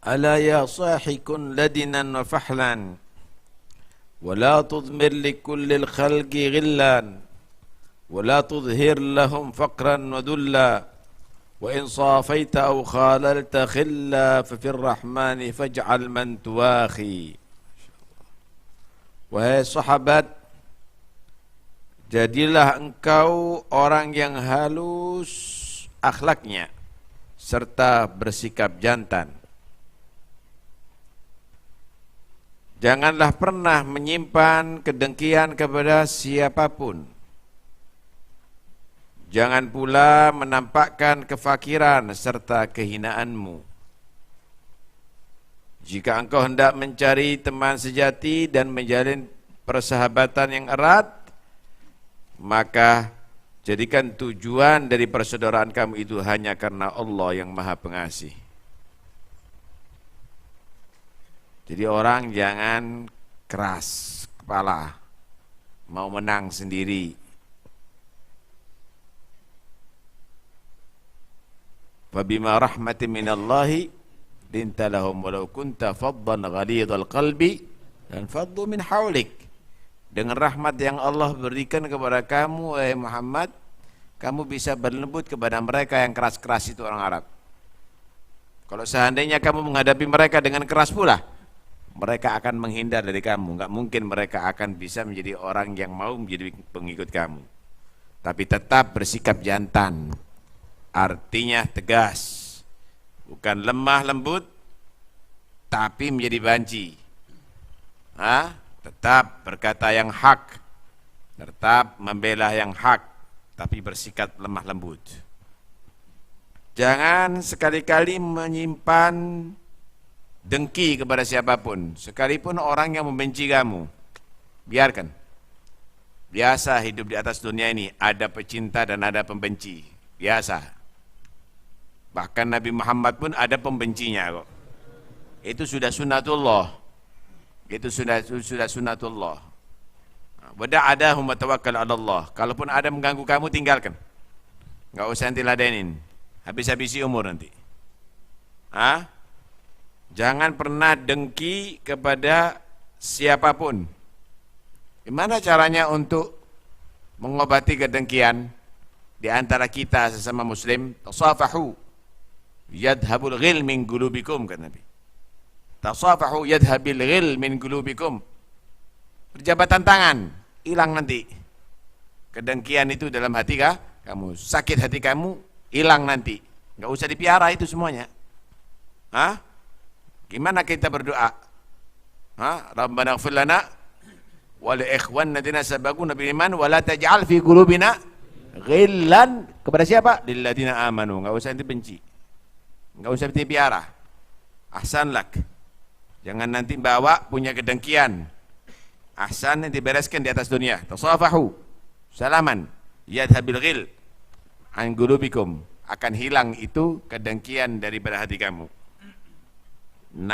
ألا يا صاح كن لدنا وفحلا ولا تضمر لكل الخلق غلا ولا تظهر لهم فقرا وذلا وإن صافيت أو خاللت خلا ففي الرحمن فاجعل من تواخي. Wahai sahabat, jadilah engkau orang yang halus akhlaknya serta bersikap jantan. Janganlah pernah menyimpan kedengkian kepada siapapun. Jangan pula menampakkan kefakiran serta kehinaanmu. Jika engkau hendak mencari teman sejati dan menjalin persahabatan yang erat, maka jadikan tujuan dari persaudaraan kamu itu hanya karena Allah yang Maha Pengasih. Jadi orang jangan keras kepala, mau menang sendiri. Fabima rahmatin minallahi linta lahum walau kunta faddan ghalidhal qalbi dan faddu min haulik. Dengan rahmat yang Allah berikan kepada kamu, wahai Muhammad, kamu bisa berlembut kepada mereka yang keras-keras itu orang Arab. Kalau seandainya kamu menghadapi mereka dengan keras pula, mereka akan menghindar dari kamu. Enggak mungkin mereka akan bisa menjadi orang yang mau menjadi pengikut kamu. Tapi tetap bersikap jantan, artinya tegas, bukan lemah lembut, tapi menjadi banci. Tetap berkata yang hak, tetap membela yang hak, tapi bersikap lemah lembut. Jangan sekali-kali menyimpan dengki kepada siapapun, sekalipun orang yang membenci kamu. Biarkan. Biasa hidup di atas dunia ini, ada pecinta dan ada pembenci. Biasa. Bahkan Nabi Muhammad pun ada pembencinya kok. Itu sudah sunnatullah. Itu sudah sunnatullah. Wada'adahum wa tawakkal 'ala Allah. Kalaupun ada mengganggu kamu, tinggalkan. Enggak usah nanti ladenin. Habis-habisi umur nanti. Jangan pernah dengki kepada siapapun. Gimana caranya untuk mengobati kedengkian di antara kita sesama muslim? Tasafahu yadhabul ghil min qulubikum, kata Nabi. Tasafahu yadhabil ghil min qulubikum. Perjabatan tangan, hilang nanti kedengkian itu dalam hati kamu. Sakit hati kamu, hilang nanti. Enggak usah dipiara itu semuanya. Gimana kita berdoa? Rabbana ighfir lana wa li ikhwanina alladziina sabaquna bil iman wa la taj'al fi qulubina ghillan kepada siapa? Lil ladzina amanu. Enggak usah dibenci. Enggak usah dipiara. Ahsan lak. Jangan nanti bawa punya kedengkian. Ahsan yang dibereskan di atas dunia. Tasafahu. Salaman. Yadhabil ghil an qulubikum. Akan hilang itu kedengkian daripada hati kamu. 6.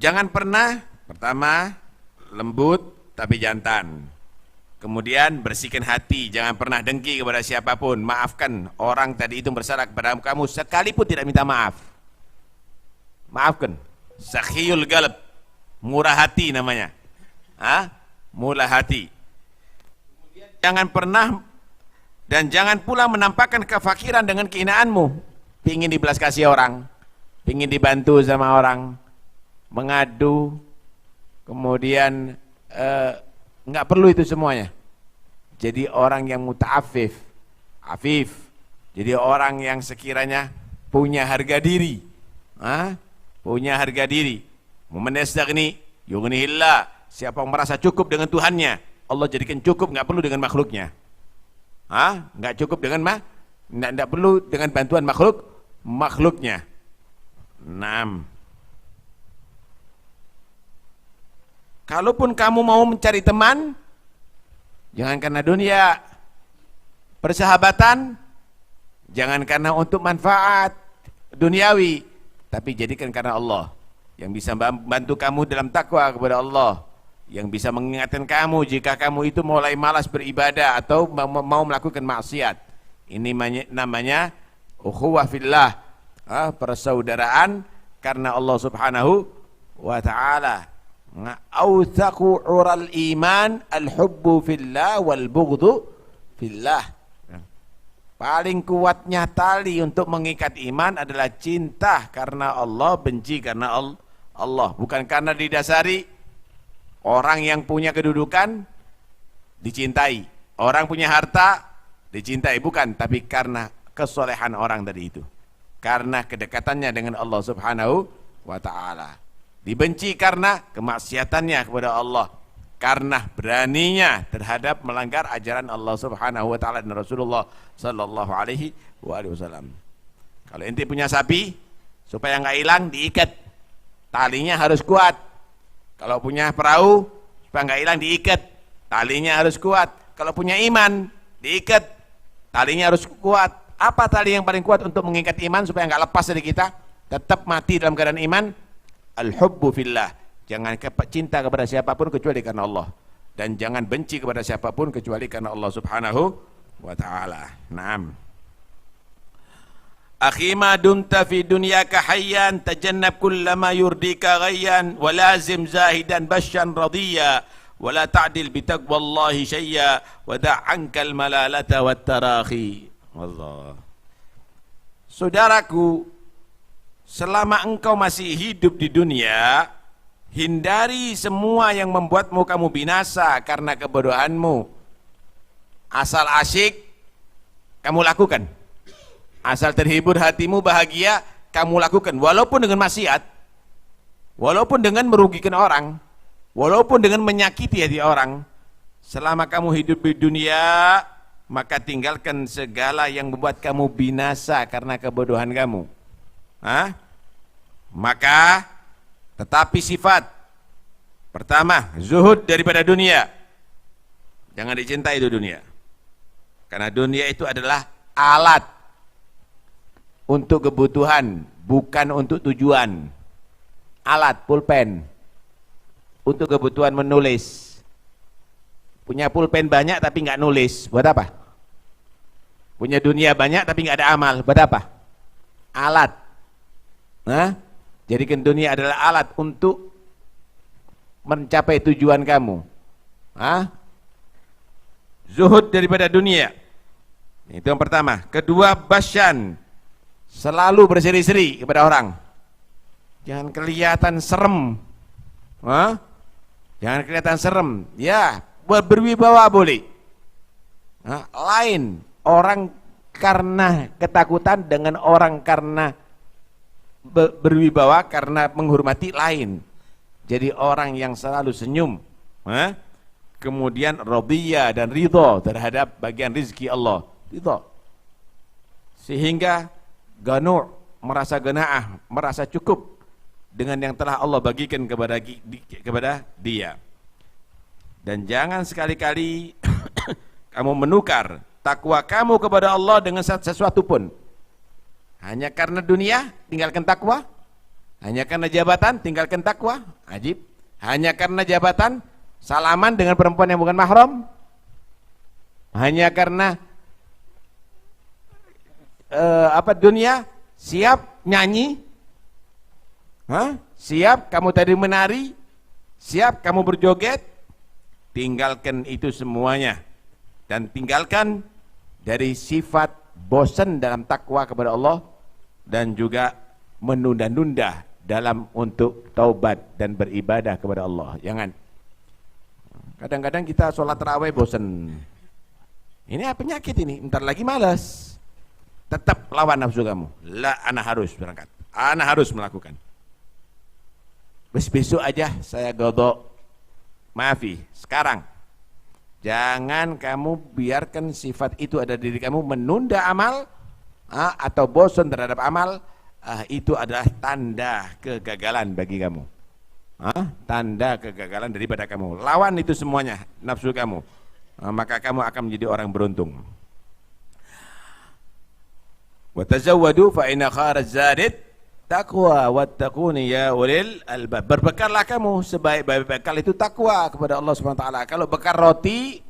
Jangan pernah, pertama, lembut tapi jantan. Kemudian bersihkan hati, jangan pernah dengki kepada siapapun. Maafkan orang tadi itu bersalah kepada kamu sekalipun tidak minta maaf. Maafkan. Sakhiyul galab, murah hati namanya. Murah hati. Kemudian jangan pernah dan jangan pula menampakkan kefakiran dengan kehinaanmu. Pingin dibelas kasih orang, pingin dibantu sama orang, mengadu, kemudian nggak perlu itu semuanya. Jadi orang yang muta'afif, afif. Jadi orang yang sekiranya punya harga diri, punya harga diri. Man yastaghni yughnihillah. Siapa yang merasa cukup dengan Tuhannya, Allah jadikan cukup, nggak perlu dengan makhluknya. Nggak cukup dengan nggak perlu dengan bantuan makhluknya. 6. Kalaupun kamu mau mencari teman, jangan karena dunia. Persahabatan, jangan karena untuk manfaat duniawi, tapi jadikan karena Allah. Yang bisa membantu kamu dalam takwa kepada Allah, yang bisa mengingatkan kamu jika kamu itu mulai malas beribadah atau mau melakukan maksiat. Ini namanya ukhuwah fillah, persaudaraan karena Allah Subhanahu wa ta'ala. Awthaqu ural iman al-hubbu fillah wal bughdu fillah. Paling kuatnya tali untuk mengikat iman adalah cinta karena Allah, benci karena Allah. Bukan karena didasari orang yang punya kedudukan dicintai, orang punya harta dicintai, bukan, tapi karena kesolehan orang tadi itu, karena kedekatannya dengan Allah Subhanahu wa ta'ala. Dibenci karena kemaksiatannya kepada Allah, karena beraninya terhadap melanggar ajaran Allah Subhanahu wa ta'ala dan Rasulullah sallallahu alaihi wasallam. Kalau ente punya sapi, supaya nggak hilang diikat, talinya harus kuat. Kalau punya perahu, supaya nggak hilang diikat, talinya harus kuat. Kalau punya iman, diikat, talinya harus kuat. Apa tali yang paling kuat untuk mengikat iman supaya nggak lepas dari kita, tetap mati dalam keadaan iman? Al-hubbu fillah. Jangan cinta kepada siapapun kecuali karena Allah, dan jangan benci kepada siapapun kecuali karena Allah Subhanahu wa ta'ala. Naam. Akhi ma dumta fi dunyaka hayyan tajannab kullama yurdika ghayyan wa lazim zahidan basyan radiyya wa la ta'dil bi taqwallahi syay'a wa da'ankal malalata wat tarahi. Allah. Saudaraku, selama engkau masih hidup di dunia, hindari semua yang membuatmu kamu binasa karena kebodohanmu. Asal asyik kamu lakukan, asal terhibur hatimu bahagia kamu lakukan, walaupun dengan maksiat, walaupun dengan merugikan orang, walaupun dengan menyakiti hati orang. Selama kamu hidup di dunia, maka tinggalkan segala yang membuat kamu binasa karena kebodohan kamu. Maka tetapi sifat pertama, zuhud daripada dunia. Jangan dicintai itu dunia, karena dunia itu adalah alat untuk kebutuhan, bukan untuk tujuan. Alat, pulpen untuk kebutuhan menulis. Punya pulpen banyak tapi nggak nulis, buat apa? Punya dunia banyak tapi nggak ada amal, buat apa? Alat. Jadikan dunia adalah alat untuk mencapai tujuan kamu. Zuhud daripada dunia. Itu yang pertama. Kedua, basyan, selalu berseri-seri kepada orang. Jangan kelihatan serem. Jangan kelihatan serem. Ya, berwibawa boleh. Lain orang karena ketakutan dengan orang karena berwibawa karena menghormati, lain. Jadi orang yang selalu senyum, kemudian radiyah dan ridho terhadap bagian rizki Allah, ridho, sehingga ganu', merasa ganaah, merasa cukup dengan yang telah Allah bagikan kepada dia. Dan jangan sekali-kali kamu menukar takwa kamu kepada Allah dengan sesuatu pun. Hanya karena dunia, tinggalkan takwa. Hanya karena jabatan, tinggalkan takwa. Ajib. Hanya karena jabatan, salaman dengan perempuan yang bukan mahram. Hanya karena dunia, siap nyanyi, siap kamu tadi menari, siap kamu berjoget. Tinggalkan itu semuanya, dan tinggalkan dari sifat bosan dalam takwa kepada Allah, dan juga menunda-nunda dalam untuk taubat dan beribadah kepada Allah. Jangan. Kadang-kadang kita sholat tarawih bosan. Ini penyakit ini, ntar lagi malas. Tetap lawan nafsu kamu. La, ana harus berangkat, ana harus melakukan. Besok aja saya godok. Maafi, sekarang. Jangan kamu biarkan sifat itu ada di diri kamu, menunda amal atau bosan terhadap amal. Itu adalah tanda kegagalan bagi kamu. Tanda kegagalan daripada kamu. Lawan itu semuanya, nafsu kamu. Maka kamu akan menjadi orang beruntung. Wa tazawwadu fa inna khairaz zadid taqwa wattaquni ya ulil albab. Berbekallah kamu, sebaik-baik bekal itu takwa kepada Allah Subhanahu wa taala. Kalau bekal roti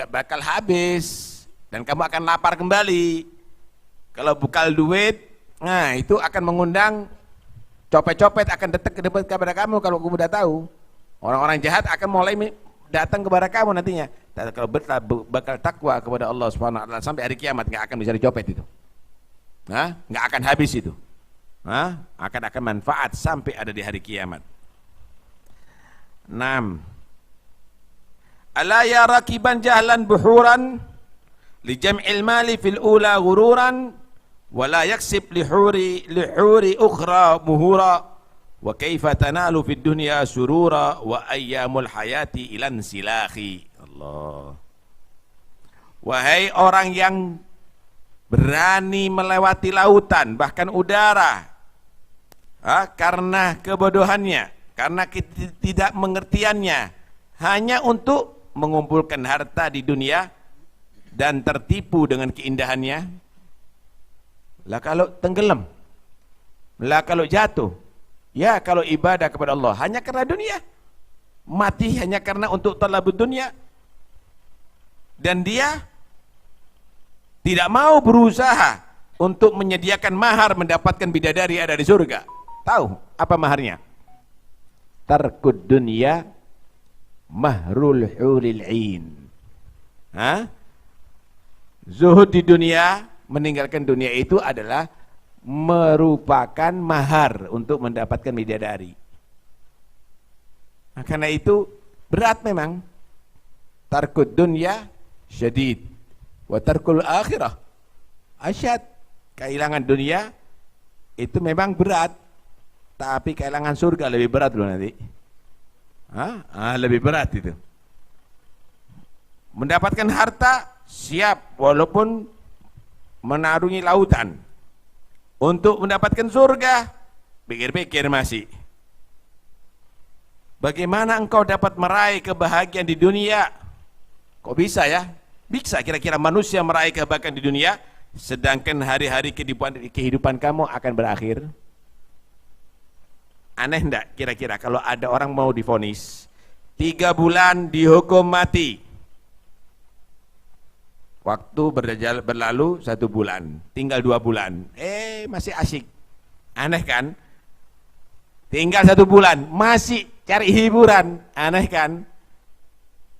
bakal habis dan kamu akan lapar kembali. Kalau bekal duit, nah itu akan mengundang copet-copet akan datang ke depan kepada kamu kalau kamu udah tahu. Orang-orang jahat akan mulai datang kepada kamu nantinya. Dan kalau bakal takwa kepada Allah Subhanahu wa taala sampai hari kiamat nggak akan bisa dicopet itu. Nah, nggak akan habis itu. Nah, akan manfaat sampai ada di hari kiamat. 6. Ala ya rakiban jahlan buhuran li jam'il mali fil ula ghururan wa la yaksib lihuri ukhra muhura wa kaifa tanalu fid dunya surura wa ayyamul hayati ilan silahi. Allah. Wahai orang yang berani melewati lautan bahkan udara karena kebodohannya, karena tidak mengertiannya, hanya untuk mengumpulkan harta di dunia dan tertipu dengan keindahannya. Lah kalau tenggelam, lah kalau jatuh, ya kalau ibadah kepada Allah hanya karena dunia, mati hanya karena untuk talabud dunia, dan dia tidak mau berusaha untuk menyediakan mahar mendapatkan bidadari ada di surga. Tahu apa maharnya? Tarkud dunya mahrul huril ain. Zuhud di dunia, meninggalkan dunia itu adalah merupakan mahar untuk mendapatkan bidadari. Nah, karena itu berat memang. Tarkud dunya syadid wa tarkul akhirah asyad. Kehilangan dunia itu memang berat, tapi kehilangan surga lebih berat loh nanti. Lebih berat itu. Mendapatkan harta siap walaupun menarungi lautan. Untuk mendapatkan surga, pikir-pikir masih. Bagaimana engkau dapat meraih kebahagiaan di dunia? Kok bisa ya? Bisa kira-kira manusia meraih kebahagiaan di dunia, sedangkan hari-hari kehidupan kamu akan berakhir? Aneh enggak kira-kira kalau ada orang mau divonis 3 bulan dihukum mati, waktu berlalu 1 bulan, tinggal 2 bulan, masih asyik. Aneh kan? Tinggal 1 bulan masih cari hiburan, aneh kan?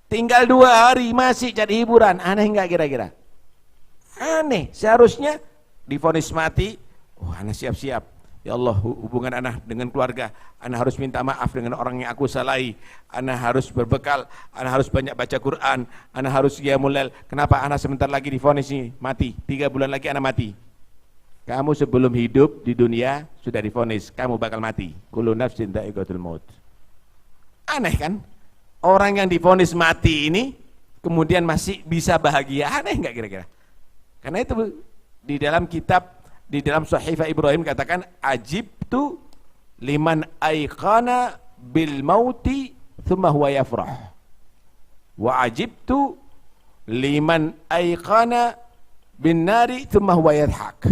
Tinggal 2 hari masih cari hiburan, aneh enggak kira-kira? Aneh. Seharusnya divonis mati, anak siap-siap. Ya Allah, hubungan anak dengan keluarga, anak harus minta maaf dengan orang yang aku salahi, anak harus berbekal, anak harus banyak baca Quran, anak harus qiyamul lail. Kenapa anak sebentar lagi divonis ini mati? 3 bulan lagi anak mati. Kamu sebelum hidup di dunia sudah divonis kamu bakal mati. Kullu nafsin dha'iqatul maut. Aneh kan? Orang yang divonis mati ini kemudian masih bisa bahagia. Aneh enggak kira-kira? Karena itu di dalam kitab, di dalam Sahifah Ibrahim katakan, ajibtu liman aiqana bil mauti thumma huwa yafrah wa ajibtu liman aiqana bin nari thumma huwa yadhak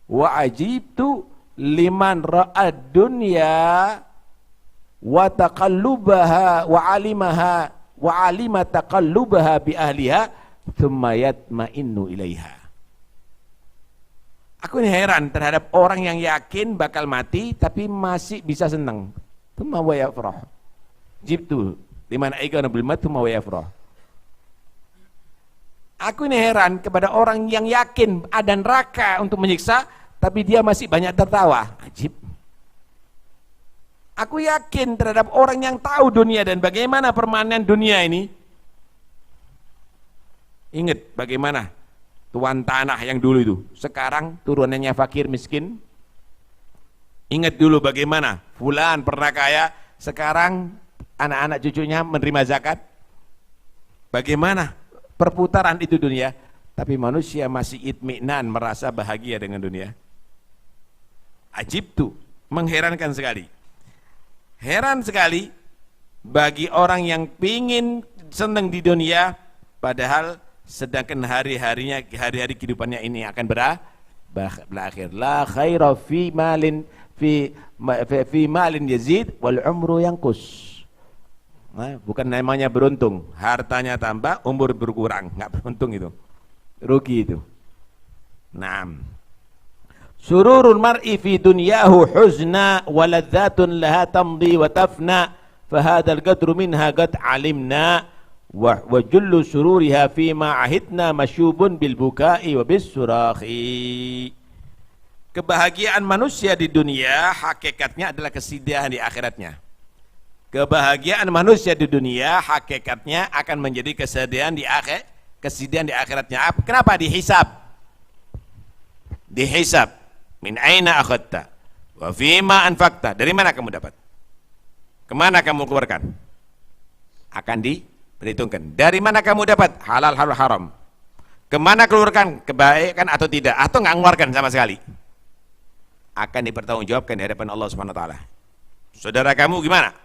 wa ajibtu liman ra'ad dunya wa taqallubaha wa alima taqallubaha bi ahliha thumma yatma'innu ilaiha. Aku ini heran terhadap orang yang yakin bakal mati tapi masih bisa senang. Thumma wa yafrah. Jibtu liman aiqana bil maut thumma wa yafrah. Aku ini heran kepada orang yang yakin ada neraka untuk menyiksa tapi dia masih banyak tertawa. Ajib. Aku yakin terhadap orang yang tahu dunia dan bagaimana permainan dunia ini. Ingat bagaimana tuan tanah yang dulu itu, sekarang turunannya fakir miskin. Ingat dulu bagaimana fulan pernah kaya, sekarang anak-anak cucunya menerima zakat. Bagaimana perputaran itu dunia, tapi manusia masih itminan, merasa bahagia dengan dunia. Ajib tuh, mengherankan sekali. Heran sekali bagi orang yang pingin senang di dunia, padahal sedangkan hari-hari kehidupannya ini akan berakhir. La khaira fi malin yazid wal umru yanqus. Nah, bukan namanya beruntung, hartanya tambah, umur berkurang, nggak beruntung itu, rugi itu. Naam. Sururul mar'i fi dunyahu huzna wa ladzatun laha tamdi wa tafna fahadzal qadru minha qad alimna wa jullu sururiha fima ahidna masyubun bil bukai wa bis surahi. Kebahagiaan manusia di dunia hakikatnya adalah kesedihan di akhiratnya. Kebahagiaan manusia di dunia hakikatnya akan menjadi kesedihan di akhiratnya. Kenapa? Dihisab. Min aina akhadta wa fima anfaqta. Dari mana kamu dapat? Kemana kamu keluarkan? Akan diperhitungkan. Dari mana kamu dapat? Halal haram. Kemana keluarkan? Kebaikan atau tidak? Atau nggak mengeluarkan sama sekali? Akan dipertanggungjawabkan di hadapan Allah Subhanahu wa taala. Saudara kamu gimana?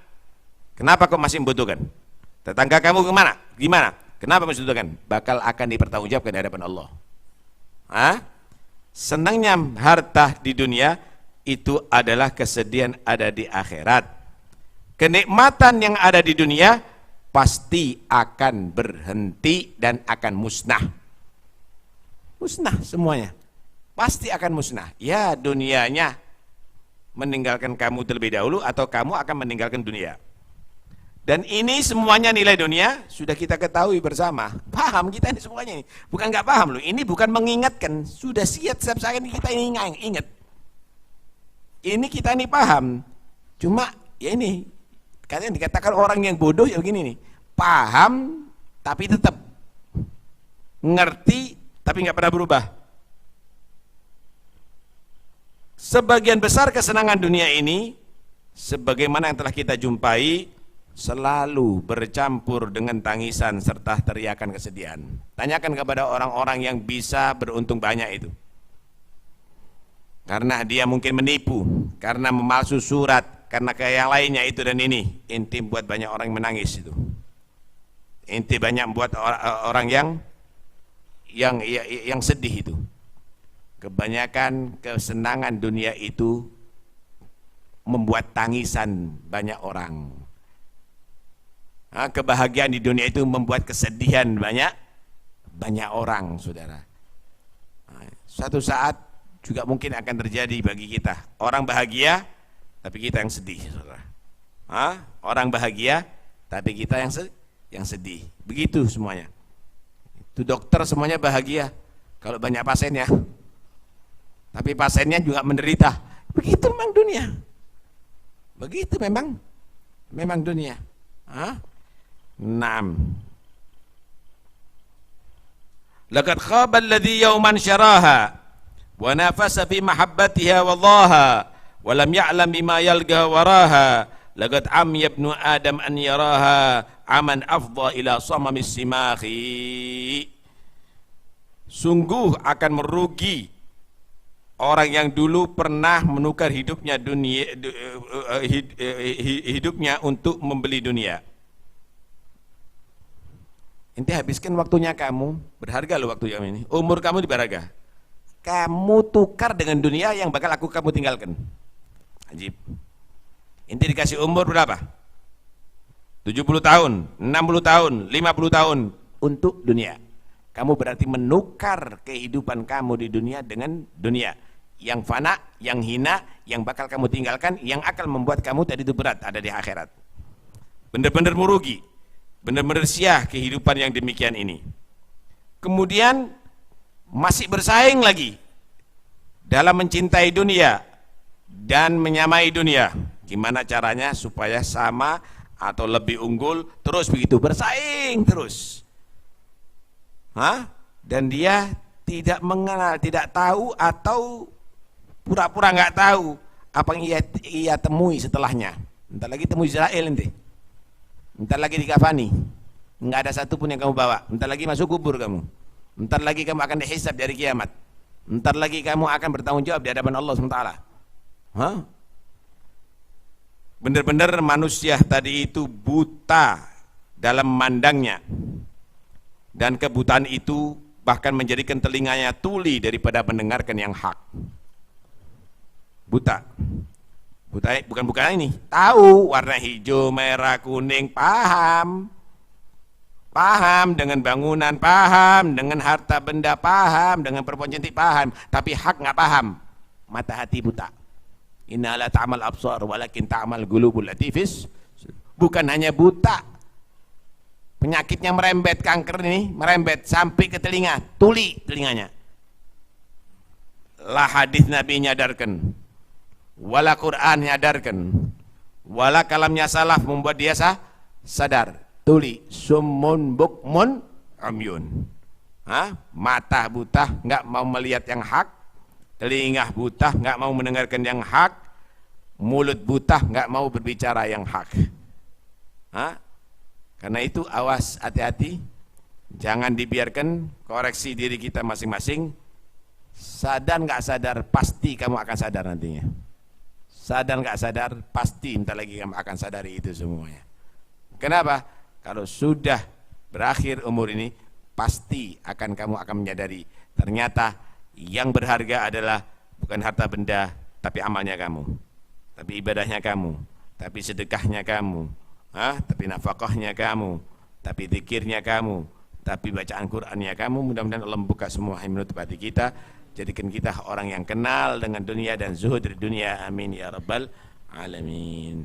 Kenapa kok masih membutuhkan? Tetangga kamu gimana? Kenapa masih membutuhkan? Bakal akan dipertanggungjawabkan di hadapan Allah. Senangnya harta di dunia itu adalah kesedihan ada di akhirat. Kenikmatan yang ada di dunia pasti akan berhenti dan akan musnah. Musnah semuanya. Pasti akan musnah. Ya, dunianya meninggalkan kamu terlebih dahulu atau kamu akan meninggalkan dunia. Dan ini semuanya nilai dunia sudah kita ketahui bersama. Paham kita ini semuanya ini. Bukan nggak paham loh. Ini bukan mengingatkan. Sudah siap saat ini kita ini ingat. Ini kita ini paham. Cuma ya ini katanya dikatakan orang yang bodoh ya begini nih. Paham tapi tetap ngerti tapi nggak pernah berubah. Sebagian besar kesenangan dunia ini sebagaimana yang telah kita jumpai selalu bercampur dengan tangisan serta teriakan kesedihan. Tanyakan kepada orang-orang yang bisa beruntung banyak itu. Karena dia mungkin menipu, karena memalsu surat, karena kayak yang lainnya itu dan ini. Inti buat banyak orang yang menangis itu. Inti banyak buat orang yang sedih itu. Kebanyakan kesenangan dunia itu membuat tangisan banyak orang. Kebahagiaan di dunia itu membuat kesedihan banyak orang, saudara. Suatu saat juga mungkin akan terjadi bagi kita. Orang bahagia, tapi kita yang sedih, saudara. Orang bahagia, tapi kita yang sedih. Begitu semuanya. Itu dokter semuanya bahagia kalau banyak pasiennya, tapi pasiennya juga menderita. Begitu memang dunia. Begitu memang dunia. Naam. Laqad khaba alladhi yawman syaraha wa nafasa fi mahabbatiha wallaha wa lam ya'lam bima yalqa waraha laqad amya ibnu adam an yaraha aman afdha ila samamis simahi. Sungguh akan merugi orang yang dulu pernah menukar hidupnya hidupnya untuk membeli dunia. Inti habiskan waktunya kamu, berharga loh waktu kamu ini. Umur kamu berharga. Kamu tukar dengan dunia yang bakal kamu tinggalkan. Ajib. Inti dikasih umur berapa? 70 tahun, 60 tahun, 50 tahun untuk dunia. Kamu berarti menukar kehidupan kamu di dunia dengan dunia yang fana, yang hina, yang bakal kamu tinggalkan, yang akan membuat kamu tadi itu berat ada di akhirat. Benar-benar merugi. Benar-benar sia kehidupan yang demikian ini. Kemudian masih bersaing lagi dalam mencintai dunia dan menyamai dunia. Gimana caranya supaya sama atau lebih unggul, terus begitu bersaing terus. Dan dia tidak mengenal, tidak tahu atau pura-pura nggak tahu apa yang ia temui setelahnya. Entar lagi temui Israel nanti. Entar lagi dikafani, nggak ada satupun yang kamu bawa. Entar lagi masuk kubur kamu. Entar lagi kamu akan dihisab dari kiamat. Entar lagi kamu akan bertanggung jawab di hadapan Allah SWT. Benar-benar manusia tadi itu buta dalam memandangnya, dan kebutaan itu bahkan menjadikan telinganya tuli daripada mendengarkan yang hak. Buta. Bukan ini, tahu warna hijau, merah, kuning, paham. Paham dengan bangunan, paham dengan harta benda, paham dengan perempuan cantik, paham, tapi hak nggak paham. Mata hati buta. Inna la ta'mal absar walakin ta'mal qulubul latifis. Bukan hanya buta, penyakitnya merembet, kanker ini merembet sampai ke telinga, tuli telinganya. Lah hadis Nabi nyadarkan, wala Quran nyadarkan, wala kalamnya salaf membuat dia sadar. Tuli, summun bukmun umyun. Mata buta nggak mau melihat yang hak, telinga buta nggak mau mendengarkan yang hak, mulut buta nggak mau berbicara yang hak. Karena itu awas, hati-hati, jangan dibiarkan koreksi diri kita masing-masing. Sadar nggak sadar, pasti kamu akan sadar nantinya. Sadar nggak sadar, pasti bentar lagi kamu akan sadari itu semuanya. Kenapa? Kalau sudah berakhir umur ini, pasti kamu akan menyadari ternyata yang berharga adalah bukan harta benda, tapi amalnya kamu, tapi ibadahnya kamu, tapi sedekahnya kamu, tapi nafkahnya kamu, tapi zikirnya kamu, tapi bacaan Qur'annya kamu. Mudah-mudahan Allah membuka semua menutup hati kita, jadikan kita orang yang kenal dengan dunia dan zuhud dari dunia. Amin ya rabbal alamin.